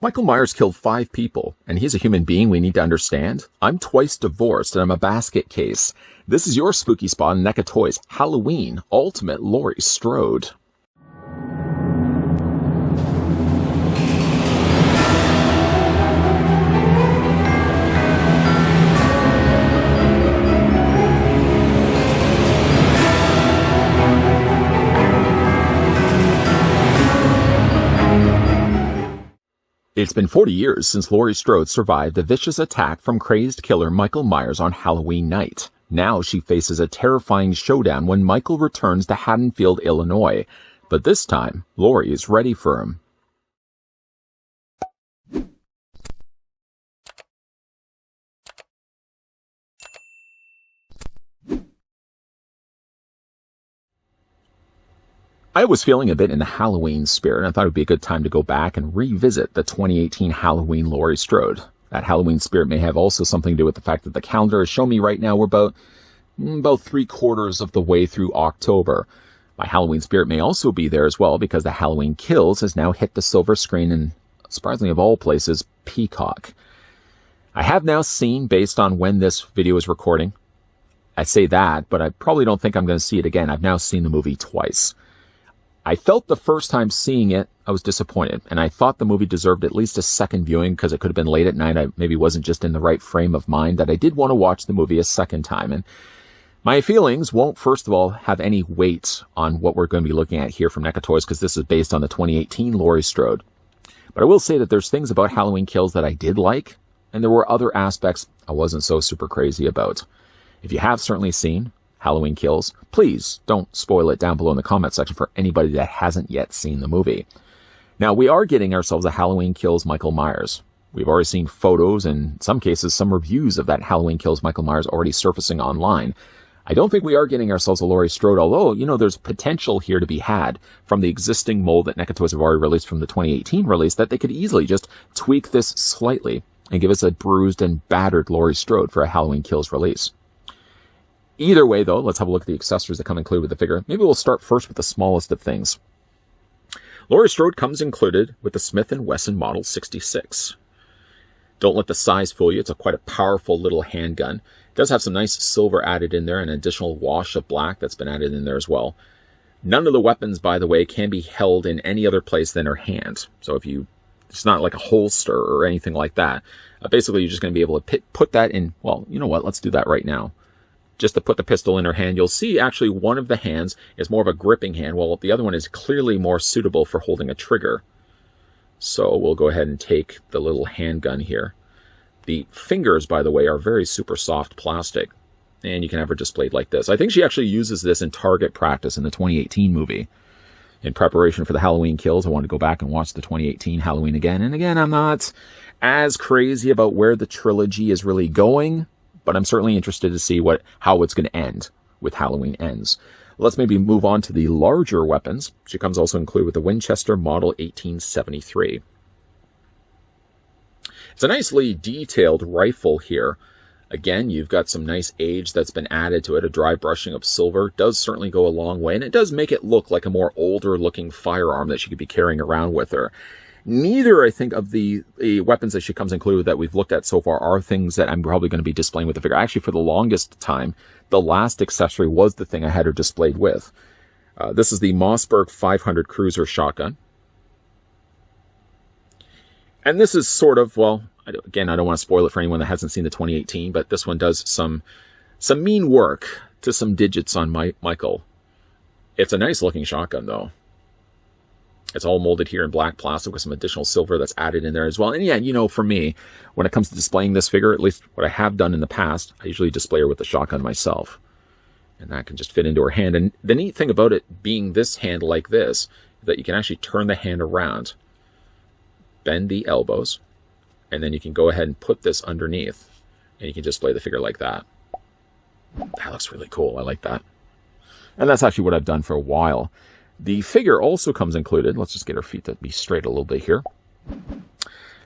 Michael Myers killed 5 people, and he's a human being we need to understand. I'm twice divorced, and I'm a basket case. This is your spooky spot in NECA Toys Halloween Ultimate Laurie Strode. It's been 40 years since Laurie Strode survived the vicious attack from crazed killer Michael Myers on Halloween night. Now she faces a terrifying showdown when Michael returns to Haddonfield, Illinois. But this time, Laurie is ready for him. I was feeling a bit in the Halloween spirit, and I thought it would be a good time to go back and revisit the 2018 Halloween Laurie Strode. That Halloween spirit may have also something to do with the fact that the calendar is showing me right now we're about 3/4 of the way through October. My Halloween spirit may also be there as well because the Halloween Kills has now hit the silver screen in, surprisingly of all places, Peacock. I have now seen, based on when this video is recording, I say that, but I probably don't think I'm going to see it again. I've now seen the movie twice. I felt the first time seeing it, I was disappointed, and I thought the movie deserved at least a second viewing because it could have been late at night. I maybe wasn't just in the right frame of mind that I did want to watch the movie a second time. And my feelings won't, first of all, have any weight on what we're going to be looking at here from NECA Toys because this is based on the 2018 Laurie Strode. But I will say that there's things about Halloween Kills that I did like, and there were other aspects I wasn't so super crazy about. If you have certainly seen Halloween Kills, please don't spoil it down below in the comment section for anybody that hasn't yet seen the movie. Now, we are getting ourselves a Halloween Kills Michael Myers. We've already seen photos and in some cases some reviews of that Halloween Kills Michael Myers already surfacing online. I don't think we are getting ourselves a Laurie Strode, although, you know, there's potential here to be had from the existing mold that NECA Toys have already released from the 2018 release that they could easily just tweak this slightly and give us a bruised and battered Laurie Strode for a Halloween Kills release. Either way, though, let's have a look at the accessories that come included with the figure. Maybe we'll start first with the smallest of things. Laurie Strode comes included with the Smith & Wesson Model 66. Don't let the size fool you. It's quite a powerful little handgun. It does have some nice silver added in there and an additional wash of black that's been added in there as well. None of the weapons, by the way, can be held in any other place than her hand. So if you, it's not like a holster or anything like that. Basically, you're just going to be able to put that in, well, you know what, let's do that right now. Just to put the pistol in her hand, you'll see actually one of the hands is more of a gripping hand, while the other one is clearly more suitable for holding a trigger. So we'll go ahead and take the little handgun here. The fingers, by the way, are very super soft plastic, and you can have her displayed like this. I think she actually uses this in target practice in the 2018 movie. In preparation for the Halloween Kills, I wanted to go back and watch the 2018 Halloween again. And again, I'm not as crazy about where the trilogy is really going, but I'm certainly interested to see how it's going to end with Halloween Ends. Let's maybe move on to the larger weapons. She comes also included with the Winchester Model 1873. It's a nicely detailed rifle here. Again, you've got some nice age that's been added to it. A dry brushing of silver does certainly go a long way, and it does make it look like a more older looking firearm that she could be carrying around with her. Neither, I think, of the weapons that she comes included that we've looked at so far are things that I'm probably going to be displaying with the figure. Actually, for the longest time, the last accessory was the thing I had her displayed with. This is the Mossberg 500 Cruiser Shotgun. And this is sort of, well, again, I don't want to spoil it for anyone that hasn't seen the 2018, but this one does some mean work to some digits on Michael. It's a nice looking shotgun, though. It's all molded here in black plastic with some additional silver that's added in there as well. And yeah, you know, for me, when it comes to displaying this figure, at least what I have done in the past, I usually display her with the shotgun myself. And that can just fit into her hand. And the neat thing about it being this hand like this, is that you can actually turn the hand around, bend the elbows, and then you can go ahead and put this underneath, and you can display the figure like that. That looks really cool. I like that. And that's actually what I've done for a while. The figure also comes included. Let's just get her feet to be straight a little bit here.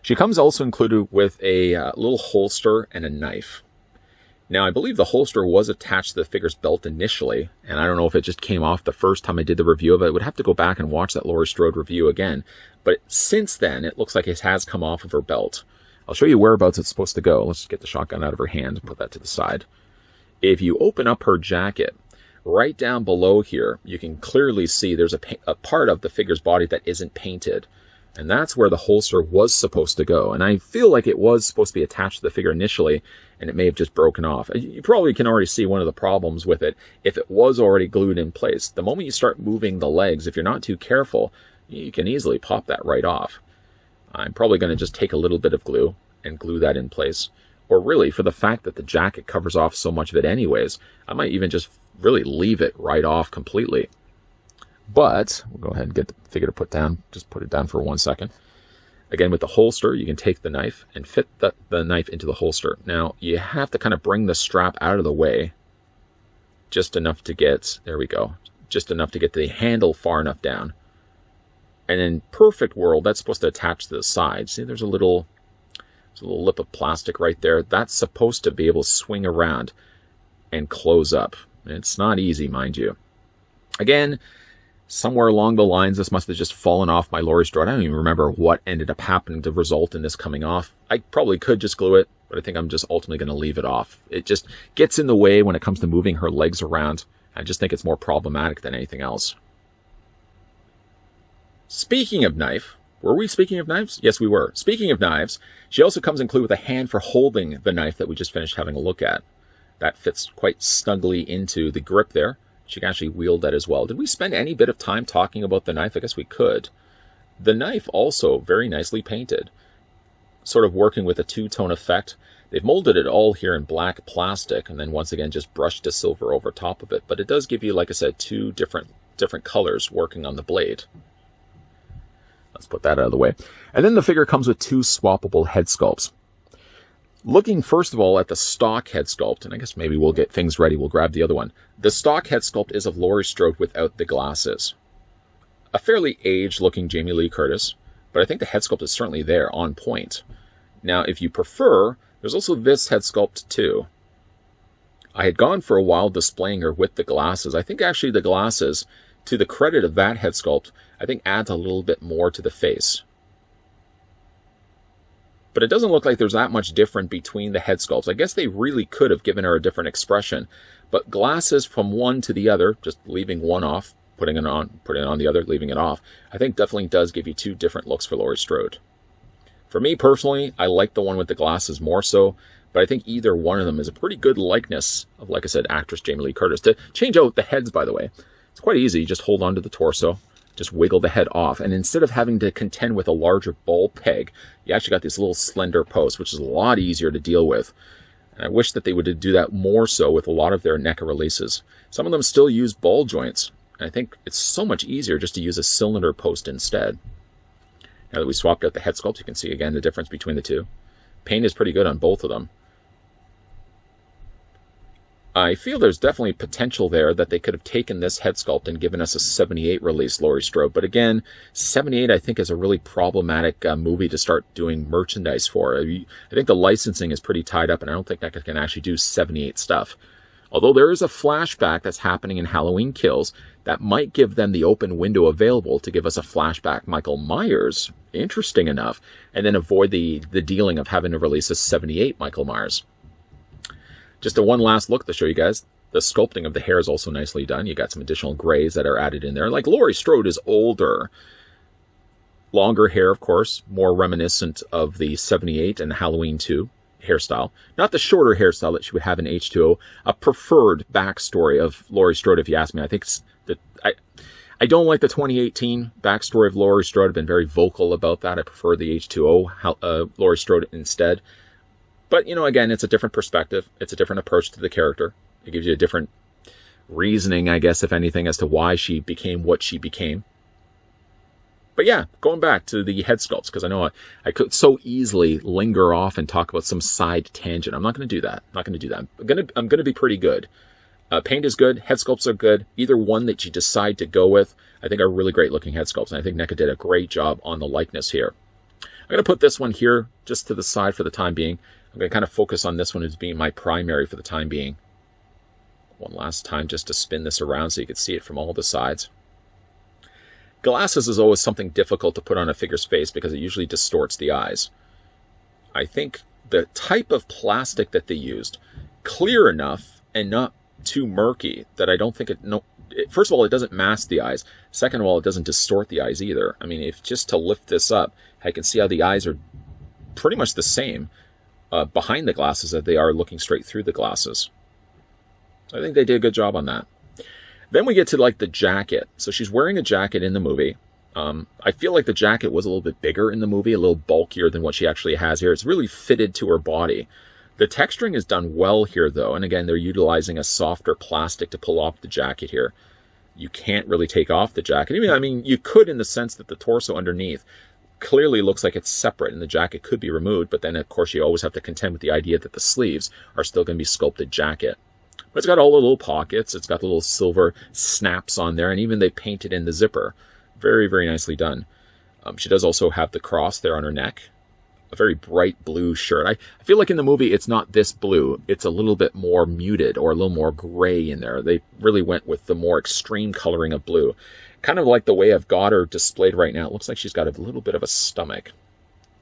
She comes also included with a little holster and a knife. Now, I believe the holster was attached to the figure's belt initially, and I don't know if it just came off the first time I did the review of it. I would have to go back and watch that Laurie Strode review again. But since then, it looks like it has come off of her belt. I'll show you whereabouts it's supposed to go. Let's get the shotgun out of her hand and put that to the side. If you open up her jacket, right down below here, you can clearly see there's a part of the figure's body that isn't painted. And that's where the holster was supposed to go. And I feel like it was supposed to be attached to the figure initially, and it may have just broken off. You probably can already see one of the problems with it. If it was already glued in place, the moment you start moving the legs, if you're not too careful, you can easily pop that right off. I'm probably going to just take a little bit of glue and glue that in place. Or really, for the fact that the jacket covers off so much of it anyways, I might even just really leave it right off completely. But we'll go ahead and get the figure to put down. Just put it down for 1 second. Again, with the holster, you can take the knife and fit the knife into the holster. Now, you have to kind of bring the strap out of the way just enough to get, there we go, just enough to get the handle far enough down. And in perfect world, that's supposed to attach to the side. See, there's a little lip of plastic right there. That's supposed to be able to swing around and close up. It's not easy, mind you. Again, somewhere along the lines, this must have just fallen off my Laurie Strode. I don't even remember what ended up happening to result in this coming off. I probably could just glue it, but I think I'm just ultimately going to leave it off. It just gets in the way when it comes to moving her legs around. I just think it's more problematic than anything else. Speaking of knife, were we speaking of knives? Yes, we were. Speaking of knives, she also comes included with a hand for holding the knife that we just finished having a look at. That fits quite snugly into the grip there. She can actually wield that as well. Did we spend any bit of time talking about the knife? I guess we could. The knife also very nicely painted, sort of working with a two-tone effect. They've molded it all here in black plastic and then once again just brushed the silver over top of it. But it does give you, like I said, two different colors working on the blade. Let's put that out of the way. And then the figure comes with two swappable head sculpts. Looking first of all at the stock head sculpt, and I guess maybe we'll get things ready, we'll grab the other one. The stock head sculpt is of Laurie Strode without the glasses. A fairly aged looking Jamie Lee Curtis, but I think the head sculpt is certainly there, on point. Now, if you prefer, there's also this head sculpt too. I had gone for a while displaying her with the glasses. I think actually the glasses, to the credit of that head sculpt, I think adds a little bit more to the face. But it doesn't look like there's that much different between the head sculpts. I guess they really could have given her a different expression. But glasses from one to the other, just leaving one off, putting it on the other, leaving it off, I think definitely does give you two different looks for Laurie Strode. For me personally, I like the one with the glasses more so, but I think either one of them is a pretty good likeness of, like I said, actress Jamie Lee Curtis. To change out the heads, by the way, it's quite easy. You just hold on to the torso, just wiggle the head off, and instead of having to contend with a larger ball peg, you actually got this little slender post, which is a lot easier to deal with. And I wish that they would do that more so with a lot of their NECA releases. Some of them still use ball joints, and I think it's so much easier just to use a cylinder post instead. Now that we swapped out the head sculpt, you can see again the difference between the two. Paint is pretty good on both of them. I feel there's definitely potential there that they could have taken this head sculpt and given us a 78 release Laurie Strode. But again, 78 I think is a really problematic movie to start doing merchandise for. I think the licensing is pretty tied up, and I don't think NECA can actually do 78 stuff. Although there is a flashback that's happening in Halloween Kills that might give them the open window available to give us a flashback Michael Myers, interesting enough, and then avoid the dealing of having to release a 78 Michael Myers. Just a one last look to show you guys. The sculpting of the hair is also nicely done. You got some additional grays that are added in there. Like Laurie Strode is older. Longer hair, of course, more reminiscent of the 78 and the Halloween 2 hairstyle. Not the shorter hairstyle that she would have in H2O. A preferred backstory of Laurie Strode, if you ask me. I think I don't like the 2018 backstory of Laurie Strode. I've been very vocal about that. I prefer the H2O Laurie Strode instead. But, you know, again, it's a different perspective. It's a different approach to the character. It gives you a different reasoning, I guess, if anything, as to why she became what she became. But yeah, going back to the head sculpts, because I know I could so easily linger off and talk about some side tangent. I'm not going to do that. I'm not going to do that. I'm going to be pretty good. Paint is good. Head sculpts are good. Either one that you decide to go with, I think are really great looking head sculpts. And I think NECA did a great job on the likeness here. I'm going to put this one here just to the side for the time being. I'm going to kind of focus on this one as being my primary for the time being. One last time just to spin this around so you can see it from all the sides. Glasses is always something difficult to put on a figure's face because it usually distorts the eyes. I think the type of plastic that they used, clear enough and not too murky that I don't think first of all, it doesn't mask the eyes. Second of all, it doesn't distort the eyes either. I mean, if just to lift this up, I can see how the eyes are pretty much the same behind the glasses as they are looking straight through the glasses. I think they did a good job on that. Then we get to like the jacket. So she's wearing a jacket in the movie. I feel like the jacket was a little bit bigger in the movie, a little bulkier than what she actually has here. It's really fitted to her body. The texturing is done well here, though. And again, they're utilizing a softer plastic to pull off the jacket here. You can't really take off the jacket. I mean, you could in the sense that the torso underneath clearly looks like it's separate and the jacket could be removed. But then, of course, you always have to contend with the idea that the sleeves are still going to be sculpted jacket. But it's got all the little pockets. It's got the little silver snaps on there. And even they painted in the zipper. Very, very nicely done. She does also have the cross there on her neck. A very bright blue shirt. I feel like in the movie it's not this blue. It's a little bit more muted or a little more gray in there. They really went with the more extreme coloring of blue. Kind of like the way I've got her displayed right now. It looks like she's got a little bit of a stomach,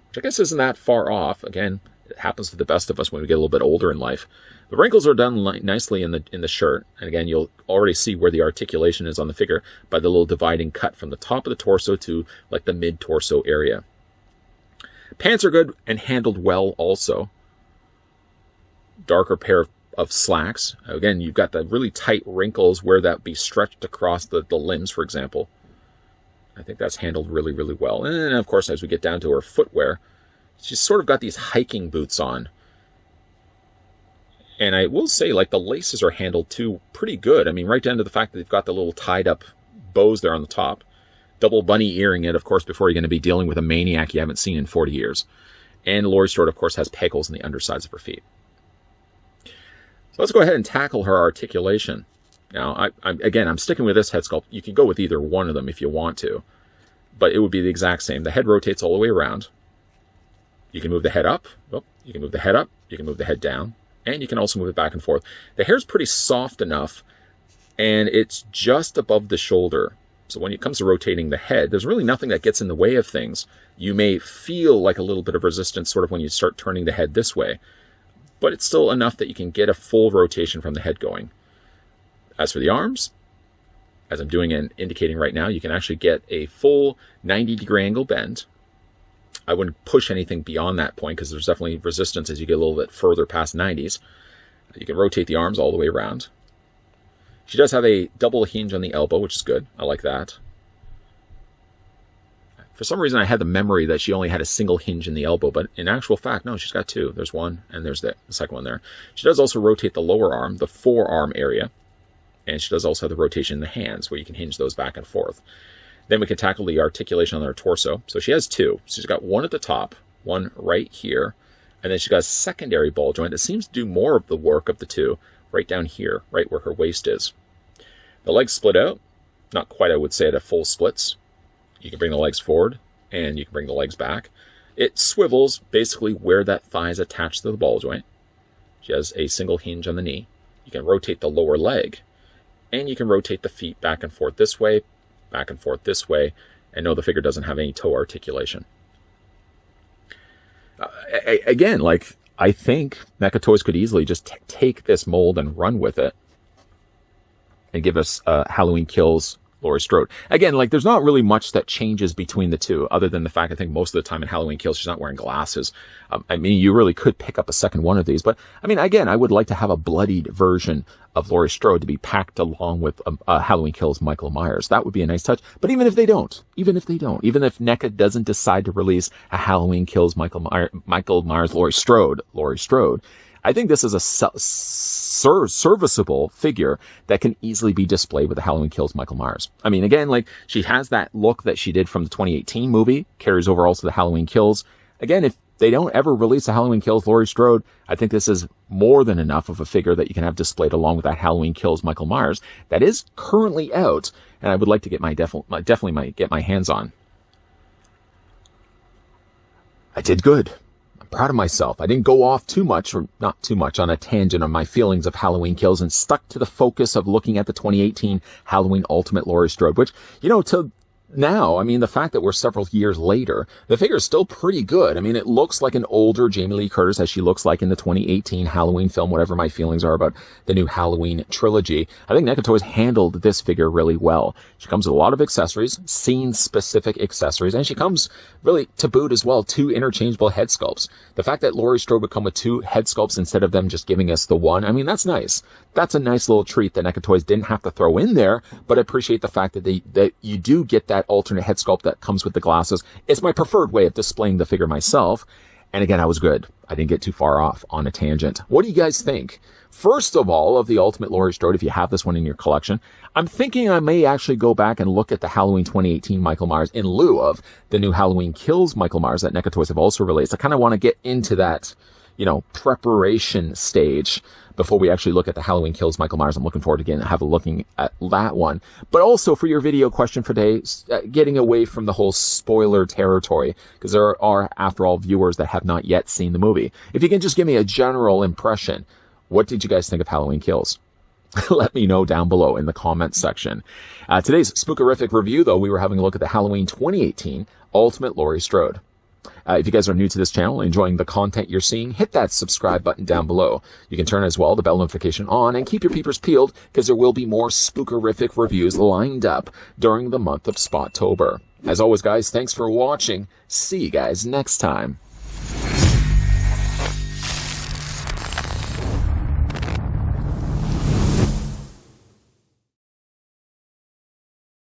which I guess isn't that far off. Again, it happens to the best of us when we get a little bit older in life. The wrinkles are done nicely in the shirt. And again, you'll already see where the articulation is on the figure by the little dividing cut from the top of the torso to like the mid-torso area. Pants are good and handled well also. Darker pair of slacks. Again, you've got the really tight wrinkles where that be stretched across the limbs, for example. I think that's handled really, really well. And then, of course, as we get down to her footwear, she's sort of got these hiking boots on. And I will say, like, the laces are handled, too, pretty good. I mean, right down to the fact that they've got the little tied-up bows there on the top. Double bunny earring it, of course, before you're going to be dealing with a maniac you haven't seen in 40 years. And Laurie Strode, of course, has peg holes in the undersides of her feet. So let's go ahead and tackle her articulation. Now, I'm sticking with this head sculpt. You can go with either one of them if you want to. But it would be the exact same. The head rotates all the way around. You can move the head up. Oh, you can move the head up. You can move the head down. And you can also move it back and forth. The hair's pretty soft enough, and it's just above the shoulder. So when it comes to rotating the head, there's really nothing that gets in the way of things. You may feel like a little bit of resistance sort of when you start turning the head this way, but it's still enough that you can get a full rotation from the head going. As for the arms, as I'm doing and indicating right now, you can actually get a full 90-degree angle bend. I wouldn't push anything beyond that point because there's definitely resistance as you get a little bit further past 90s. You can rotate the arms all the way around. She does have a double hinge on the elbow, which is good. I like that. For some reason, I had the memory that she only had a single hinge in the elbow, but in actual fact, no, she's got two. There's one, and there's the second one there. She does also rotate the lower arm, the forearm area, and she does also have the rotation in the hands, where you can hinge those back and forth. Then we can tackle the articulation on her torso. So she has two. So she's got one at the top, one right here, and then she's got a secondary ball joint that seems to do more of the work of the two, right down here, right where her waist is. The legs split out. Not quite, I would say, at a full splits. You can bring the legs forward, and you can bring the legs back. It swivels basically where that thigh is attached to the ball joint. She has a single hinge on the knee. You can rotate the lower leg, and you can rotate the feet back and forth this way, back and forth this way, and no, the figure doesn't have any toe articulation. Again, like, I think NECA Toys could easily just take this mold and run with it and give us Halloween Kills Laurie Strode. Again, like, there's not really much that changes between the two, other than the fact I think most of the time in Halloween Kills, she's not wearing glasses. I mean, you really could pick up a second one of these, but I mean, again, I would like to have a bloodied version of Laurie Strode to be packed along with Halloween Kills Michael Myers. That would be a nice touch. But even if NECA doesn't decide to release a Halloween Kills Michael Myers Laurie Strode, I think this is a serviceable figure that can easily be displayed with the Halloween Kills Michael Myers. I mean, again, like, she has that look that she did from the 2018 movie, carries over also the Halloween Kills. Again, if they don't ever release a Halloween Kills Laurie Strode, I think this is more than enough of a figure that you can have displayed along with that Halloween Kills Michael Myers that is currently out, and I would like to get definitely get my hands on. did good. I'm proud of myself. I didn't go off too much, or not too much, on a tangent on my feelings of Halloween Kills and stuck to the focus of looking at the 2018 Halloween Ultimate Laurie Strode, which, you know, to now, I mean, the fact that we're several years later, the figure is still pretty good. I mean, it looks like an older Jamie Lee Curtis, as she looks like in the 2018 Halloween film, whatever my feelings are about the new Halloween trilogy. I think NECA Toys handled this figure really well. She comes with a lot of accessories, scene-specific accessories, and she comes really to boot as well, 2 interchangeable head sculpts. The fact that Laurie Strode would come with 2 head sculpts instead of them just giving us the one, I mean, that's nice. That's a nice little treat that NECA Toys didn't have to throw in there, but I appreciate the fact that that you do get that alternate head sculpt that comes with the glasses. It's my preferred way of displaying the figure myself. And again, I was good. I didn't get too far off on a tangent. What do you guys think? First of all, of the Ultimate Laurie Strode, if you have this one in your collection, I'm thinking I may actually go back and look at the Halloween 2018 Michael Myers in lieu of the new Halloween Kills Michael Myers that NECA Toys have also released. I kind of want to get into that, you know, preparation stage before we actually look at the Halloween Kills Michael Myers. I'm looking forward to looking at that one. But also for your video question for today, getting away from the whole spoiler territory, because there are, after all, viewers that have not yet seen the movie. If you can just give me a general impression, what did you guys think of Halloween Kills? Let me know down below in the comments section. Today's spookerific review, though, we were having a look at the Halloween 2018 Ultimate Laurie Strode. If you guys are new to this channel and enjoying the content you're seeing, hit that subscribe button down below. You can turn as well the bell notification on and keep your peepers peeled, because there will be more spookerific reviews lined up during the month of Spottober. As always, guys, thanks for watching. See you guys next time.